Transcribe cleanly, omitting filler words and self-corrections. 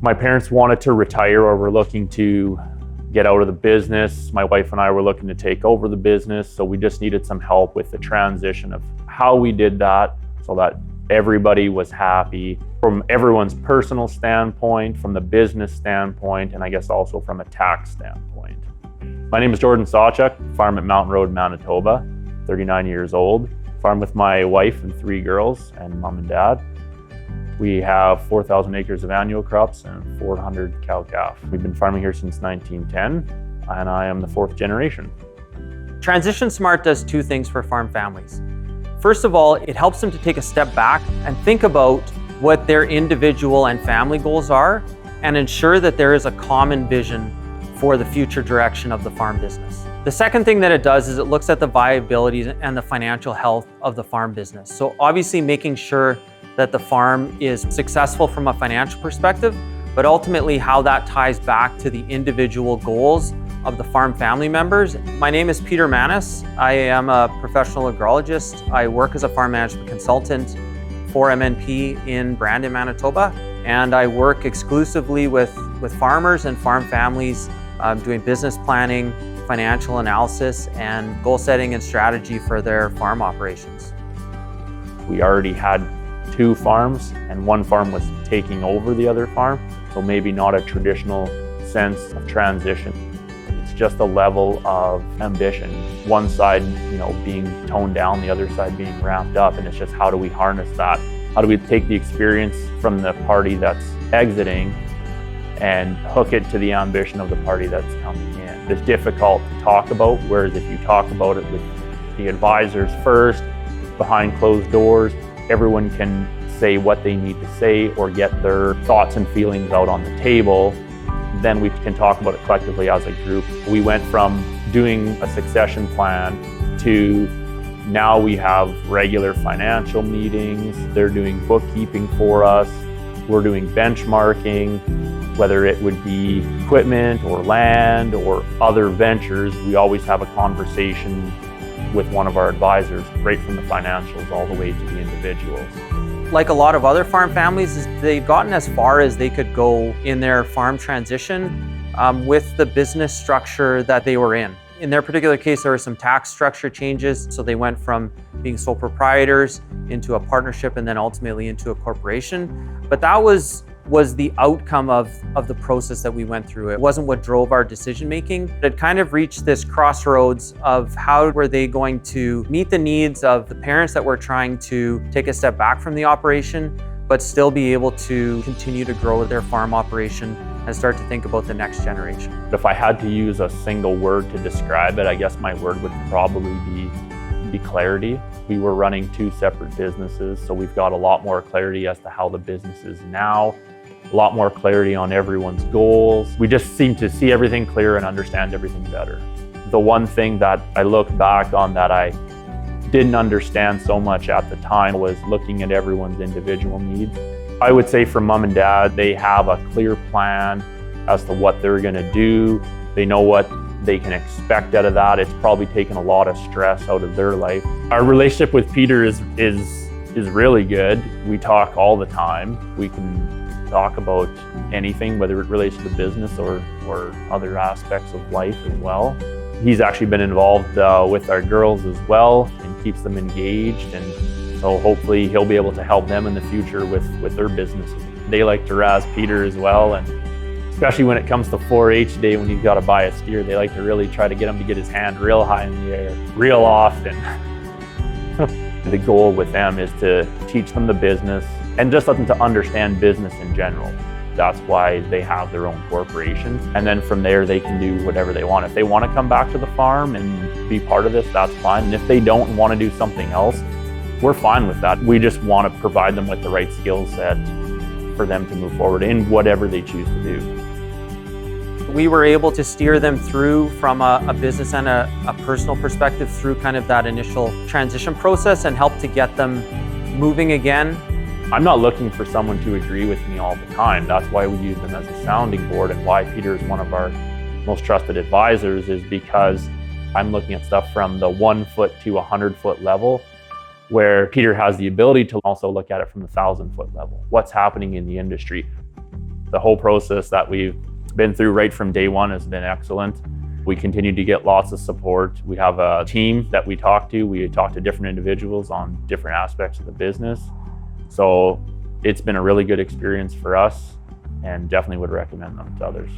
My parents wanted to retire or were looking to get out of the business. My wife and I were looking to take over the business, so we just needed some help with the transition of how we did that so that everybody was happy from everyone's personal standpoint, from the business standpoint, and I guess also from a tax standpoint. My name is Jordan Sawchuk, farm at Mountain Road, Manitoba, 39 years old. Farm with my wife and 3 girls and mom and dad. We have 4,000 acres of annual crops and 400 cow-calf. We've been farming here since 1910, and I am the 4th generation. Transition Smart does 2 things for farm families. First of all, it helps them to take a step back and think about what their individual and family goals are and ensure that there is a common vision for the future direction of the farm business. The second thing that it does is it looks at the viability and the financial health of the farm business. So obviously making sure that the farm is successful from a financial perspective, but ultimately how that ties back to the individual goals of the farm family members. My name is Peter Manis. I am a professional agrologist. I work as a farm management consultant for MNP in Brandon, Manitoba, and I work exclusively with farmers and farm families doing business planning, financial analysis, and goal setting and strategy for their farm operations. We already had 2 farms, and 1 farm was taking over the other farm, so maybe not a traditional sense of transition. It's just a level of ambition. One side, being toned down, the other side being ramped up, and it's just how do we harness that? How do we take the experience from the party that's exiting and hook it to the ambition of the party that's coming in? It's difficult to talk about, whereas if you talk about it with the advisors first, behind closed doors, everyone can say what they need to say or get their thoughts and feelings out on the table. Then we can talk about it collectively as a group. We went from doing a succession plan to now we have regular financial meetings. They're doing bookkeeping for us. We're doing benchmarking, whether it would be equipment or land or other ventures. We always have a conversation with one of our advisors, right from the financials all the way to the individuals. Like a lot of other farm families, they've gotten as far as they could go in their farm transition with the business structure that they were in. In their particular case, there were some tax structure changes, so they went from being sole proprietors into a partnership and then ultimately into a corporation. But that was the outcome of the process that we went through. It wasn't what drove our decision making. It kind of reached this crossroads of how were they going to meet the needs of the parents that were trying to take a step back from the operation, but still be able to continue to grow their farm operation and start to think about the next generation. If I had to use a single word to describe it, I guess my word would probably be clarity. We were running 2 separate businesses, so we've got a lot more clarity as to how the business is now, a lot more clarity on everyone's goals. We just seem to see everything clear and understand everything better. The one thing that I look back on that I didn't understand so much at the time was looking at everyone's individual needs. I would say for mom and dad, they have a clear plan as to what they're gonna do. They know what they can expect out of that. It's probably taken a lot of stress out of their life. Our relationship with Peter is really good. We talk all the time. We can talk about anything, whether it relates to the business or other aspects of life as well. He's actually been involved with our girls as well and keeps them engaged, and so hopefully he'll be able to help them in the future with their businesses. They like to razz Peter as well, and especially when it comes to 4-H day when he's got to buy a steer, they like to really try to get him to get his hand real high in the air, real often. The goal with them is to teach them the business and just let them to understand business in general. That's why they have their own corporation. And then from there, they can do whatever they want. If they want to come back to the farm and be part of this, that's fine. And if they don't want to do something else, we're fine with that. We just want to provide them with the right skill set for them to move forward in whatever they choose to do. We were able to steer them through from a business and a personal perspective through kind of that initial transition process and help to get them moving again. I'm not looking for someone to agree with me all the time. That's why we use them as a sounding board, and why Peter is one of our most trusted advisors, is because I'm looking at stuff from the 1 foot to 100 foot level, where Peter has the ability to also look at it from the 1,000 foot level. What's happening in the industry? The whole process that we've been through right from day one has been excellent. We continue to get lots of support. We have a team that we talk to. We talk to different individuals on different aspects of the business. So it's been a really good experience for us and definitely would recommend them to others.